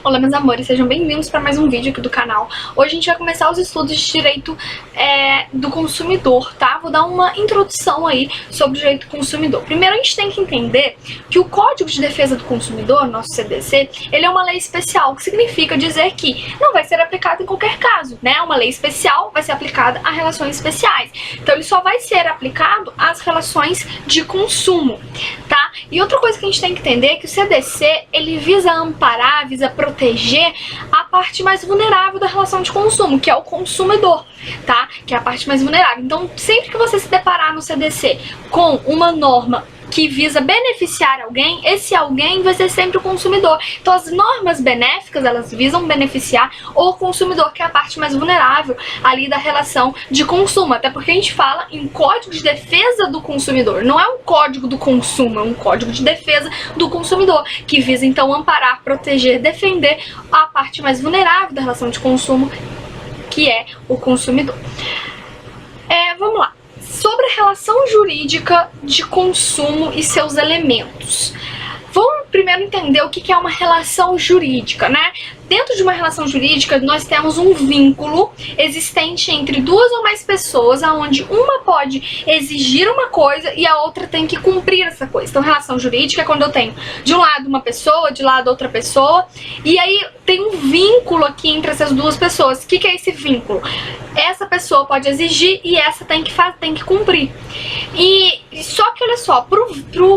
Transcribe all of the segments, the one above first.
Olá meus amores, sejam bem-vindos para mais um vídeo aqui do canal. Hoje a gente vai começar os estudos de direito do consumidor, tá? Vou dar uma introdução aí sobre o direito do consumidor. Primeiro a gente tem que entender que o Código de Defesa do Consumidor, nosso CDC, ele é uma lei especial, que significa dizer que não vai ser aplicado em qualquer caso, né? Uma lei especial vai ser aplicada a relações especiais. Então ele só vai ser aplicado às relações de consumo, tá? E outra coisa que a gente tem que entender é que o CDC, ele visa amparar, visa proteger a parte mais vulnerável da relação de consumo, que é o consumidor, tá? Que é a parte mais vulnerável. Então, sempre que você se deparar no CDC com uma norma que visa beneficiar alguém, esse alguém vai ser sempre o consumidor. Então as normas benéficas, elas visam beneficiar o consumidor, que é a parte mais vulnerável ali da relação de consumo, até porque a gente fala em Código de Defesa do Consumidor, não é um código do consumo, é um código de defesa do consumidor, que visa então amparar, proteger, defender a parte mais vulnerável da relação de consumo, que é o consumidor. Vamos lá. Sobre a relação jurídica de consumo e seus elementos. Vamos primeiro entender o que é uma relação jurídica, né? Dentro de uma relação jurídica, nós temos um vínculo existente entre duas ou mais pessoas, onde uma pode exigir uma coisa e a outra tem que cumprir essa coisa. Então, relação jurídica é quando eu tenho de um lado uma pessoa, de lado outra pessoa, e aí tem um vínculo aqui entre essas duas pessoas. O que é esse vínculo? Essa pessoa pode exigir e essa tem que cumprir. E só que, olha só,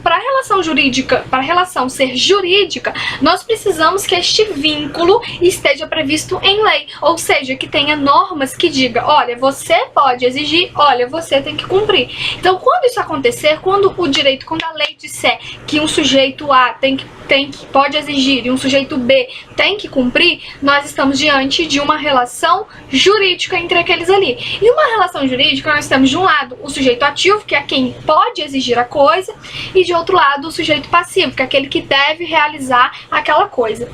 para a relação jurídica, para a relação ser jurídica, nós precisamos que este vínculo esteja previsto em lei, ou seja, que tenha normas que diga, olha, você pode exigir, olha, você tem que cumprir. Então, quando isso acontecer, quando a lei disser que um sujeito A pode exigir e um sujeito B tem que cumprir, nós estamos diante de uma relação jurídica entre aqueles ali. E uma relação jurídica, nós temos de um lado o sujeito ativo, que é quem pode exigir a coisa, e de outro lado o sujeito passivo, que é aquele que deve realizar aquela coisa.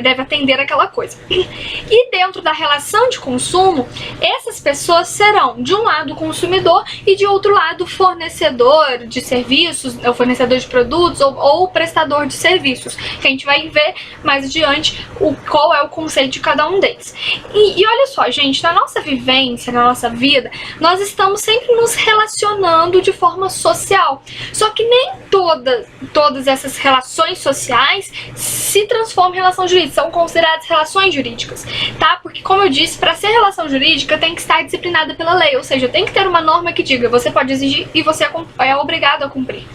Deve atender aquela coisa. E dentro da relação de consumo, essas pessoas serão, de um lado, o consumidor e de outro lado, o fornecedor de serviços, o fornecedor de produtos ou o prestador de serviços, que a gente vai ver mais adiante qual é o conceito de cada um deles. E olha só, gente, na nossa vivência, na nossa vida, nós estamos sempre nos relacionando de forma social. Só que nem todas essas relações sociais se transformam em relação jurídica, são consideradas relações jurídicas, tá? Porque, como eu disse, para ser relação jurídica tem que estar disciplinada pela lei, ou seja, tem que ter uma norma que diga, você pode exigir e você é obrigado a cumprir.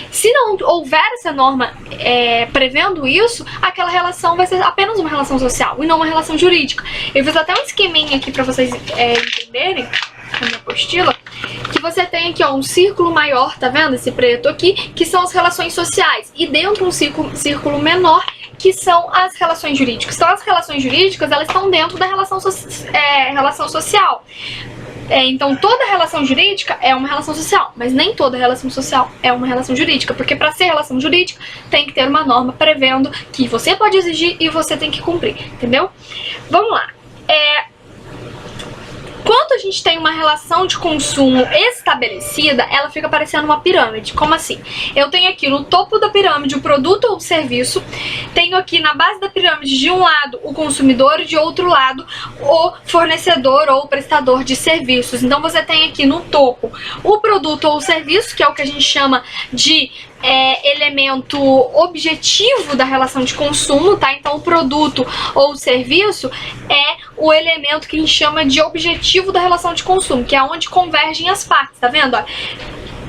Se não houver essa norma prevendo isso, aquela relação vai ser apenas uma relação social e não uma relação jurídica. Eu fiz até um esqueminha aqui para vocês entenderem, na minha apostila, que você tem aqui, ó, um círculo maior, tá vendo? Esse preto aqui, que são as relações sociais, e dentro um círculo menor, que são as relações jurídicas. Então, as relações jurídicas, elas estão dentro da relação social. Então, toda relação jurídica é uma relação social, mas nem toda relação social é uma relação jurídica, porque para ser relação jurídica tem que ter uma norma prevendo que você pode exigir e você tem que cumprir, entendeu? Vamos lá. Quando a gente tem uma relação de consumo estabelecida, ela fica parecendo uma pirâmide. Como assim? Eu tenho aqui no topo da pirâmide o produto ou o serviço, tenho aqui na base da pirâmide de um lado o consumidor e de outro lado o fornecedor ou o prestador de serviços. Então você tem aqui no topo o produto ou o serviço, que é o que a gente chama de elemento objetivo da relação de consumo, tá? Então o produto ou o serviço é o elemento que a gente chama de objetivo da relação de consumo, que é onde convergem as partes, tá vendo? Ó,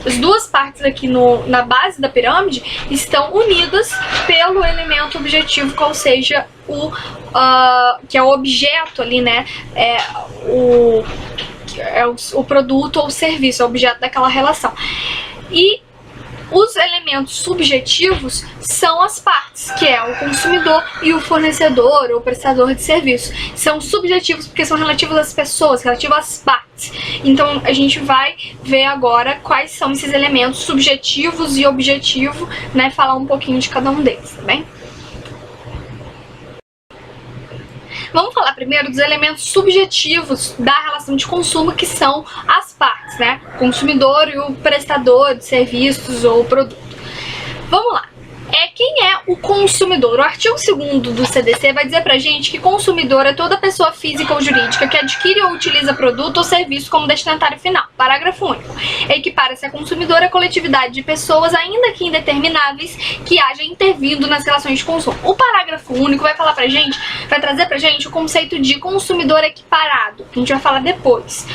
as duas partes aqui na base da pirâmide estão unidas pelo elemento objetivo, qual seja que é o objeto ali, né? O produto ou o serviço, é o objeto daquela relação. E os elementos subjetivos são as partes, que é o consumidor e o fornecedor ou prestador de serviço. São subjetivos porque são relativos às pessoas, relativos às partes. Então a gente vai ver agora quais são esses elementos subjetivos e objetivo, né? Falar um pouquinho de cada um deles, tá bem? Vamos falar primeiro dos elementos subjetivos da relação de consumo, que são as partes, né? O consumidor e o prestador de serviços ou produto. Vamos lá. Quem é o consumidor? O artigo 2º do CDC vai dizer pra gente que consumidor é toda pessoa física ou jurídica que adquire ou utiliza produto ou serviço como destinatário final. Parágrafo único. Equipara-se a consumidor a coletividade de pessoas, ainda que indetermináveis, que haja intervindo nas relações de consumo. O parágrafo único vai falar pra gente, vai trazer pra gente o conceito de consumidor equiparado, que a gente vai falar depois.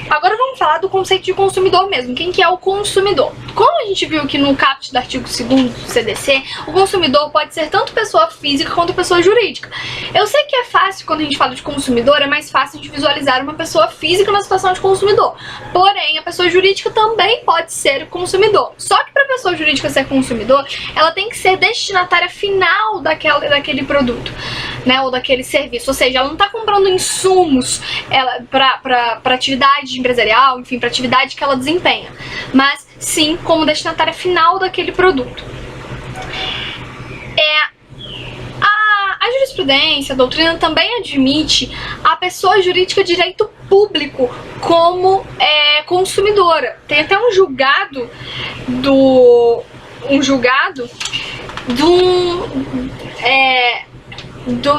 Agora vamos falar do conceito de consumidor mesmo. Quem que é o consumidor? Como a gente viu aqui no caput do artigo 2º do CDC, o consumidor pode ser tanto pessoa física quanto pessoa jurídica. Eu sei que é fácil, quando a gente fala de consumidor, é mais fácil de visualizar uma pessoa física na situação de consumidor. Porém, a pessoa jurídica também pode ser consumidor. Só que para a pessoa jurídica ser consumidor, ela tem que ser destinatária final daquele produto, né, ou daquele serviço. Ou seja, ela não está comprando insumos para atividade empresarial, enfim, para atividade que ela desempenha, mas sim como destinatária final daquele produto. A jurisprudência, a doutrina também admite a pessoa jurídica de direito público como consumidora. Tem até um julgado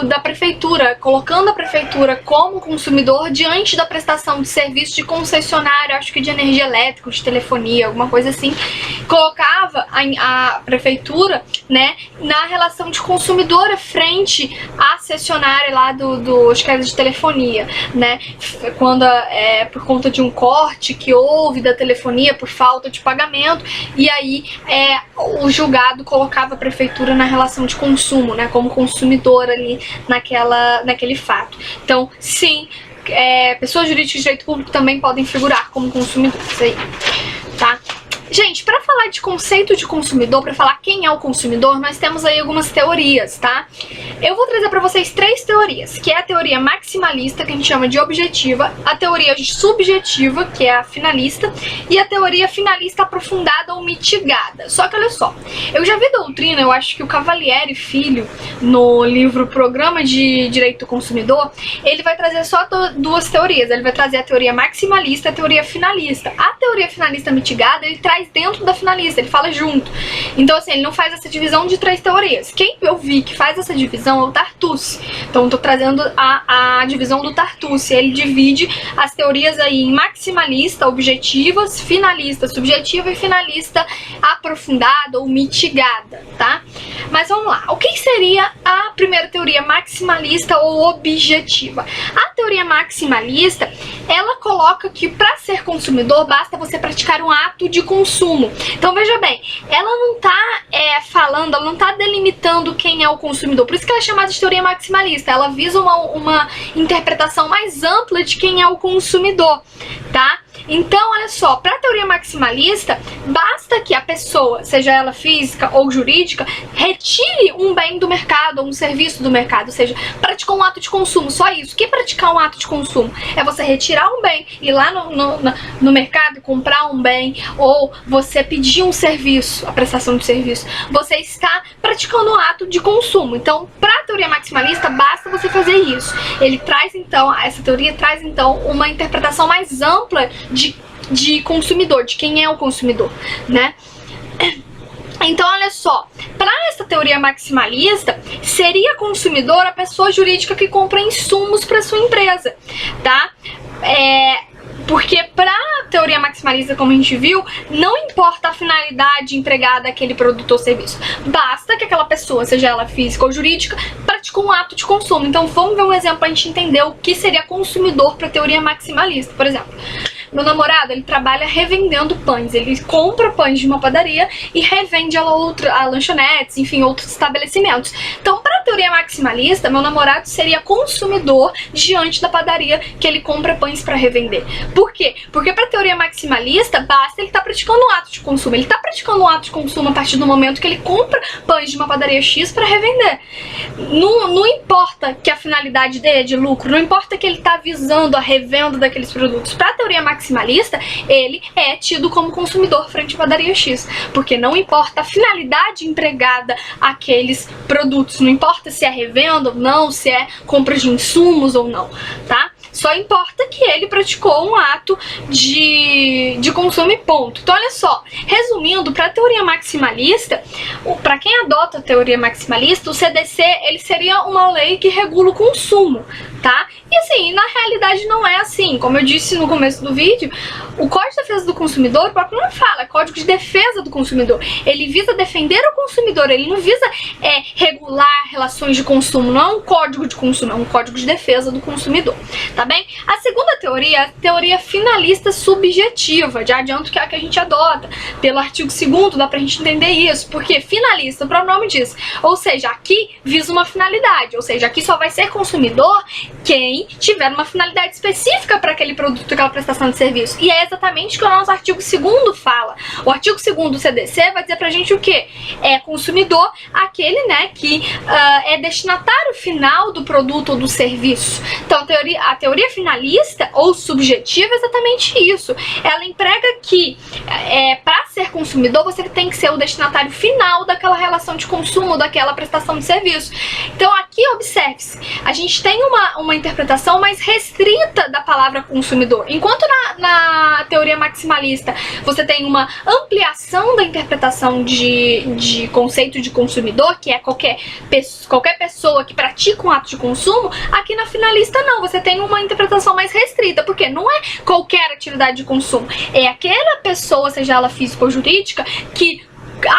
da prefeitura, colocando a prefeitura como consumidor diante da prestação de serviço de concessionário, acho que de energia elétrica, de telefonia, alguma coisa assim, colocava a prefeitura, né, na relação de consumidora frente à cessionária lá acho que era de telefonia, né, quando por conta de um corte que houve da telefonia por falta de pagamento, e aí o julgado colocava a prefeitura na relação de consumo, né, como consumidora ali naquele fato. Então, sim, pessoas jurídicas de direito público também podem figurar como consumidores aí, tá? Gente, para falar de conceito de consumidor, para falar quem é o consumidor, nós temos aí algumas teorias, tá? Eu vou trazer para vocês 3 teorias, que é a teoria maximalista, que a gente chama de objetiva, a teoria subjetiva, que é a finalista, e a teoria finalista aprofundada ou mitigada. Só que olha só, eu já vi doutrina, eu acho que o Cavalieri Filho, no livro Programa de Direito do Consumidor, ele vai trazer só 2 teorias, ele vai trazer a teoria maximalista e a teoria finalista. A teoria finalista mitigada, ele traz dentro da finalista, ele fala junto. Então, assim, ele não faz essa divisão de 3 teorias. Quem eu vi que faz essa divisão é o Tartucci. Então, eu tô trazendo a divisão do Tartucci. Ele divide as teorias aí em maximalista, objetivas, finalista, subjetiva e finalista aprofundada ou mitigada, tá? Mas vamos lá. O que seria a primeira teoria maximalista ou objetiva? A teoria maximalista, ela coloca que para ser consumidor basta você praticar um ato de consumo. Então veja bem, ela não tá falando, ela não tá delimitando quem é o consumidor. Por isso que ela é chamada de teoria maximalista. Ela visa uma interpretação mais ampla de quem é o consumidor, tá? Então, olha só, para a teoria maximalista, basta que a pessoa, seja ela física ou jurídica, retire um bem do mercado ou um serviço do mercado, ou seja, praticou um ato de consumo, só isso. O que é praticar um ato de consumo? É você retirar um bem, ir lá no mercado e comprar um bem, ou você pedir um serviço, a prestação de serviço. Você está praticando um ato de consumo. Então, para a teoria maximalista, basta você fazer isso. Ele traz, então, essa teoria traz, então, uma interpretação mais ampla de consumidor, de quem é o consumidor, né? Então, olha só, para essa teoria maximalista, seria consumidor a pessoa jurídica que compra insumos para sua empresa, tá? Porque para a teoria maximalista, como a gente viu, não importa a finalidade empregada àquele produto ou serviço. Basta que aquela pessoa, seja ela física ou jurídica, praticou um ato de consumo. Então, vamos ver um exemplo para a gente entender o que seria consumidor para a teoria maximalista. Por exemplo, meu namorado, ele trabalha revendendo pães. Ele compra pães de uma padaria e revende a lanchonetes, enfim, outros estabelecimentos. Então, para a teoria maximalista, meu namorado seria consumidor diante da padaria que ele compra pães para revender. Por quê? Porque para a teoria maximalista, basta ele estar praticando um ato de consumo. Ele está praticando um ato de consumo a partir do momento que ele compra pães de uma padaria X para revender. Não importa que a finalidade dele é de lucro, não importa que ele está visando a revenda daqueles produtos. Para a teoria maximalista, ele é tido como consumidor frente à padaria X, porque não importa a finalidade empregada àqueles produtos, não importa se é revenda ou não, se é compra de insumos ou não, tá? Só importa que ele praticou um ato de consumo e ponto. Então, olha só, resumindo, para a teoria maximalista, para quem adota a teoria maximalista, o CDC ele seria uma lei que regula o consumo, tá? E assim, na realidade não é assim. Como eu disse no começo do vídeo, o Código de Defesa do Consumidor, o próprio nome fala, é Código de Defesa do Consumidor. Ele visa defender o consumidor, ele não visa regular relações de consumo, não é um código de consumo, é um código de defesa do consumidor, tá bem? A segunda teoria é a teoria finalista subjetiva, já adianto que é a que a gente adota. Pelo artigo 2º dá pra gente entender isso, porque finalista, o próprio nome diz, ou seja, aqui visa uma finalidade, ou seja, aqui só vai ser consumidor quem tiver uma finalidade específica para aquele produto, aquela prestação de serviço. E é exatamente o que o nosso artigo 2º fala. O artigo 2º do CDC vai dizer pra gente o quê? É consumidor aquele, né, que é destinatário final do produto ou do serviço. Então a teoria finalista ou subjetiva é exatamente isso. Ela emprega que para ser consumidor você tem que ser o destinatário final daquela relação de consumo, daquela prestação de serviço. Então aqui observe-se, a gente tem uma interpretação mais restrita da palavra consumidor. Enquanto na teoria maximalista você tem uma ampliação da interpretação de conceito de consumidor, que é qualquer pessoa que pratica um ato de consumo, aqui na finalista não, você tem uma interpretação mais restrita, porque não é qualquer atividade de consumo, é aquela pessoa, seja ela física ou jurídica, que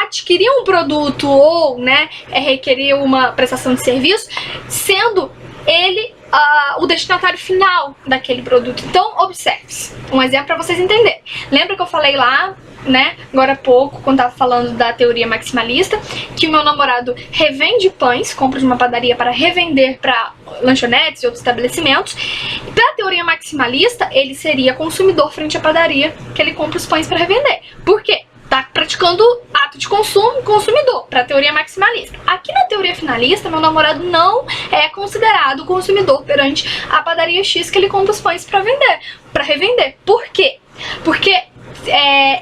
adquirir um produto ou, né, requerer uma prestação de serviço, sendo ele o destinatário final daquele produto. Então, observe-se. Um exemplo para vocês entenderem. Lembra que eu falei lá, né, agora há pouco, quando tava falando da teoria maximalista, que o meu namorado revende pães, compra de uma padaria para revender para lanchonetes e outros estabelecimentos. E para a teoria maximalista, ele seria consumidor frente à padaria, que ele compra os pães para revender. Por quê? Tá praticando ato de consumo, consumidor, para a teoria maximalista. Aqui na teoria finalista, meu namorado não é considerado consumidor perante a padaria X que ele compra os pães para vender, para revender. Por quê? Porque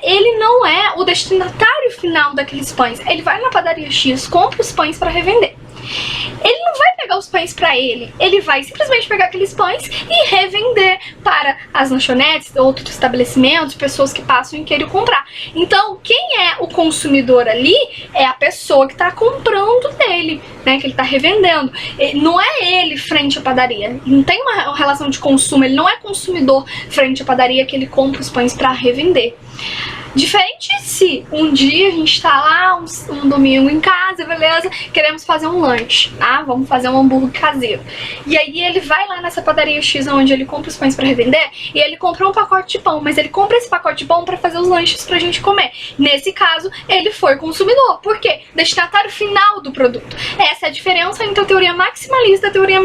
ele não é o destinatário final daqueles pães. Ele vai na padaria X, compra os pães para revender. Ele não vai pegar os pães para ele vai simplesmente pegar aqueles pães e revender para as lanchonetes, outros estabelecimentos, pessoas que passam e querem comprar. Então, quem é o consumidor ali é a pessoa que está comprando dele, né, que ele está revendendo. Não é ele frente à padaria, não tem uma relação de consumo, ele não é consumidor frente à padaria que ele compra os pães para revender. Diferente se um dia a gente tá lá, um domingo em casa, beleza, queremos fazer um lanche, vamos fazer um hambúrguer caseiro. E aí ele vai lá nessa padaria X onde ele compra os pães pra revender e ele compra um pacote de pão, mas ele compra esse pacote de pão pra fazer os lanches pra gente comer. Nesse caso, ele foi consumidor. Por quê? Destinatário final do produto. Essa é a diferença entre a teoria maximalista e a teoria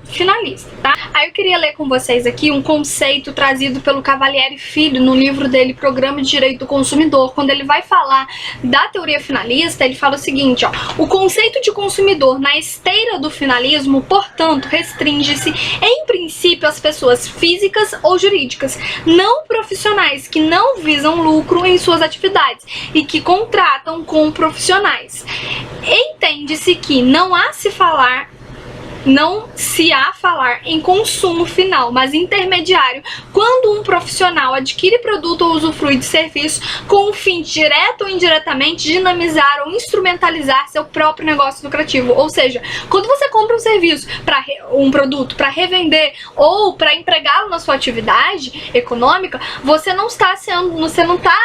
finalista, tá? Aí eu queria ler com vocês aqui um conceito trazido pelo Cavalieri Filho no livro dele, Programa de Direito do Consumidor. Quando ele vai falar da teoria finalista, ele fala o seguinte, ó: o conceito de consumidor na esteira do finalismo, portanto, restringe-se em princípio às pessoas físicas ou jurídicas, não profissionais, que não visam lucro em suas atividades e que contratam com profissionais. Entende-se que não se há falar em consumo final, mas intermediário, quando um profissional adquire produto ou usufrui de serviço com o fim, direto ou indiretamente, dinamizar ou instrumentalizar seu próprio negócio lucrativo. Ou seja, quando você compra um serviço, um produto para revender ou para empregá-lo na sua atividade econômica, você não está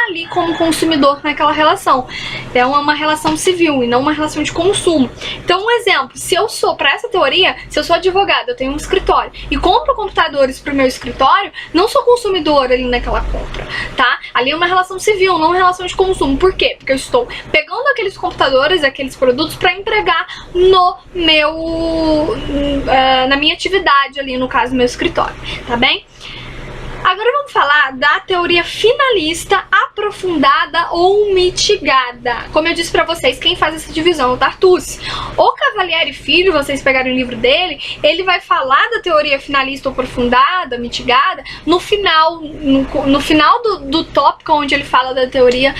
ali como consumidor naquela relação. É uma relação civil e não uma relação de consumo. Então, um exemplo, se eu sou, para essa teoria, se eu sou advogada, eu tenho um escritório e compro computadores pro meu escritório, não sou consumidor ali naquela compra, tá? Ali é uma relação civil, não uma relação de consumo. Por quê? Porque eu estou pegando aqueles computadores, aqueles produtos para empregar na minha atividade ali, no caso, meu escritório, tá bem? Agora vamos falar da teoria finalista aprofundada ou mitigada. Como eu disse pra vocês, quem faz essa divisão é o Tartucci. O Cavalieri Filho, vocês pegarem o livro dele, ele vai falar da teoria finalista ou aprofundada, mitigada, no final do tópico onde ele fala da teoria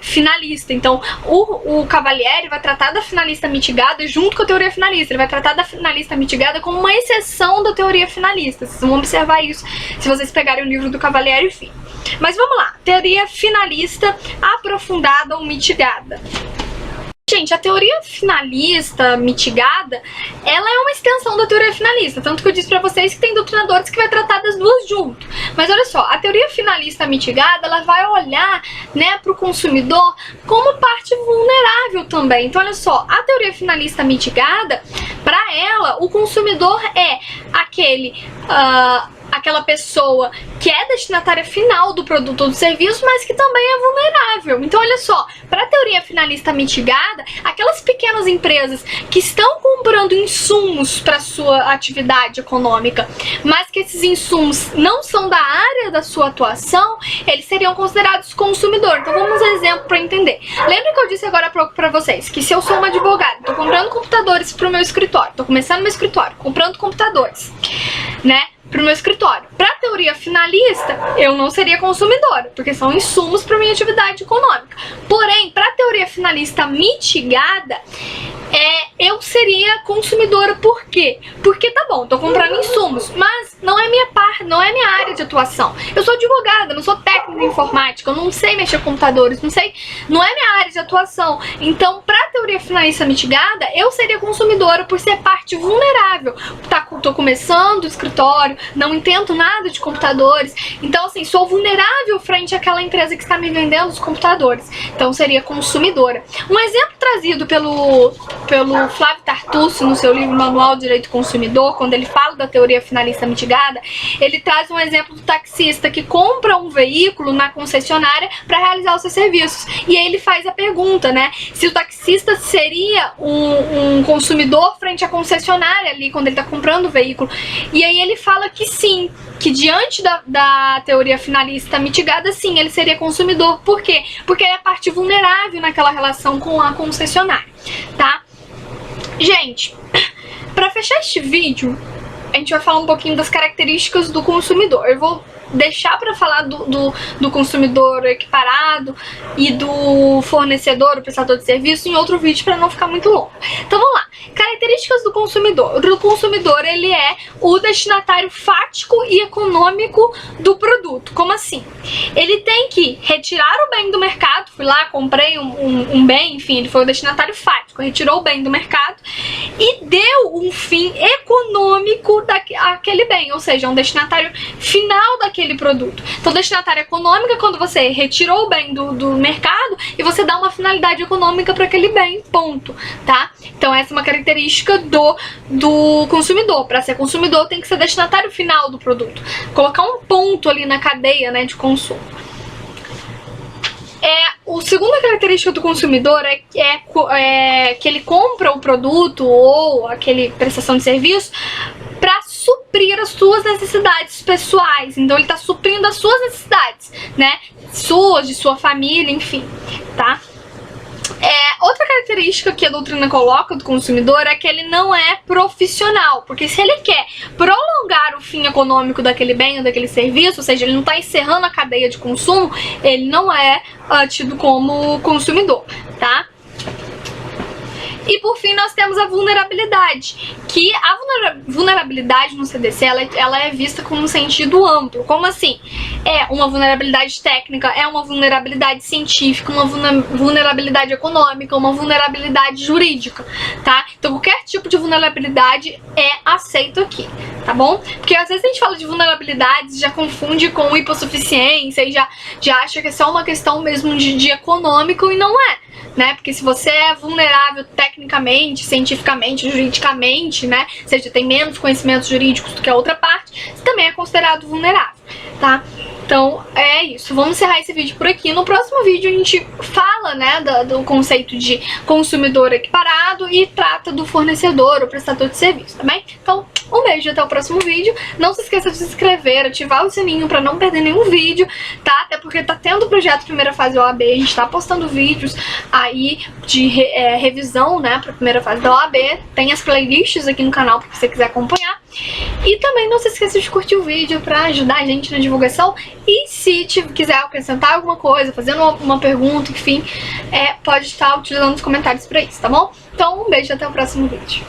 finalista. Então, o Cavalieri vai tratar da finalista mitigada junto com a teoria finalista. Ele vai tratar da finalista mitigada como uma exceção da teoria finalista. Vocês vão observar isso se vocês pegarem o livro do Cavalieri Filho. Mas vamos lá, teoria finalista aprofundada ou mitigada. Gente, a teoria finalista mitigada, ela é uma extensão da teoria finalista, tanto que eu disse pra vocês que tem doutrinadores que vai tratar das duas junto. Mas olha só, a teoria finalista mitigada, ela vai olhar, né, pro consumidor como parte vulnerável também. Então olha só, a teoria finalista mitigada, pra ela, o consumidor é aquela pessoa que é destinatária final do produto ou do serviço, mas que também é vulnerável. Então olha só, para a teoria finalista mitigada, aquelas pequenas empresas que estão comprando insumos para sua atividade econômica, mas que esses insumos não são da área da sua atuação, eles seriam considerados consumidor. Então vamos um exemplo para entender. Lembra que eu disse agora para vocês que se eu sou uma advogada, estou comprando computadores para o meu escritório, estou começando meu escritório, comprando computadores, né, para o meu escritório. Para a teoria finalista, eu não seria consumidora, porque são insumos para minha atividade econômica. Porém, para a teoria finalista mitigada, eu seria consumidora. Por quê? Porque tá bom, tô comprando insumos, mas não é minha área de atuação. Eu sou advogada, não sou técnica em informática, eu não sei mexer com computadores, não é minha área de atuação. Então, para a teoria finalista mitigada, eu seria consumidora por ser parte vulnerável. Tô começando o escritório, não entendo nada de computadores, então assim, sou vulnerável frente àquela empresa que está me vendendo os computadores. Então seria consumidora. Um exemplo trazido pelo Flávio Tartucci no seu livro Manual de Direito do Consumidor, quando ele fala da teoria finalista mitigada, ele traz um exemplo do taxista que compra um veículo na concessionária para realizar os seus serviços. E aí ele faz a pergunta, né, se o taxista seria um consumidor frente à concessionária ali quando ele está comprando o veículo. E aí ele fala que sim, que diante da teoria finalista mitigada, sim, ele seria consumidor. Por quê? Porque ele é parte vulnerável naquela relação com a concessionária, tá? Gente, para fechar este vídeo, a gente vai falar um pouquinho das características do consumidor. Eu vou deixar para falar do consumidor equiparado e do fornecedor, o prestador de serviço, em outro vídeo para não ficar muito longo. Então vamos lá. Características do consumidor. O consumidor, ele é o destinatário fático e econômico do produto. Como assim? Ele tem que retirar o bem do mercado. Fui lá, comprei um bem, enfim, ele foi o destinatário fático, retirou o bem do mercado e deu um fim econômico daquele bem, ou seja, um destinatário final daquele produto. Então, destinatário econômico é quando você retirou o bem do mercado e você dá uma finalidade econômica para aquele bem, ponto, tá? Então, essa é uma característica do consumidor. Para ser consumidor, tem que ser destinatário final do produto. Colocar um ponto ali na cadeia, né, de consumo. A segunda característica do consumidor é que ele compra o produto ou aquele prestação de serviço para suprir as suas necessidades pessoais. Então ele está suprindo as suas necessidades, né? Suas, de sua família, enfim, tá? Outra característica que a doutrina coloca do consumidor é que ele não é profissional, porque se ele quer prolongar o fim econômico daquele bem ou daquele serviço, ou seja, ele não está encerrando a cadeia de consumo, ele não é tido como consumidor, tá? E por fim nós temos a vulnerabilidade, que a vulnerabilidade no CDC ela é vista com um sentido amplo. Como assim? É uma vulnerabilidade técnica, é uma vulnerabilidade científica, uma vulnerabilidade econômica, uma vulnerabilidade jurídica, tá? Então qualquer tipo de vulnerabilidade é aceito aqui, tá bom? Porque às vezes a gente fala de vulnerabilidades, já confunde com hipossuficiência e já acha que é só uma questão mesmo de econômico, e não é, né? Porque se você é vulnerável tecnicamente, cientificamente, juridicamente, né? Ou seja, tem menos conhecimentos jurídicos do que a outra parte, você também é considerado vulnerável, tá? Então é isso, vamos encerrar esse vídeo por aqui. No próximo vídeo a gente fala, né, do conceito de consumidor equiparado e trata do fornecedor, o prestador de serviço, tá bem? Então Um beijo, até o próximo vídeo. Não se esqueça de se inscrever, ativar o sininho pra não perder nenhum vídeo, tá? Até porque tá tendo o projeto Primeira Fase da OAB, a gente tá postando vídeos aí de revisão, né, pra primeira fase da OAB. Tem as playlists aqui no canal pra você quiser acompanhar. E também não se esqueça de curtir o vídeo pra ajudar a gente na divulgação. E se quiser acrescentar alguma coisa, fazendo uma pergunta, enfim, pode estar utilizando os comentários pra isso, tá bom? Então um beijo, até o próximo vídeo.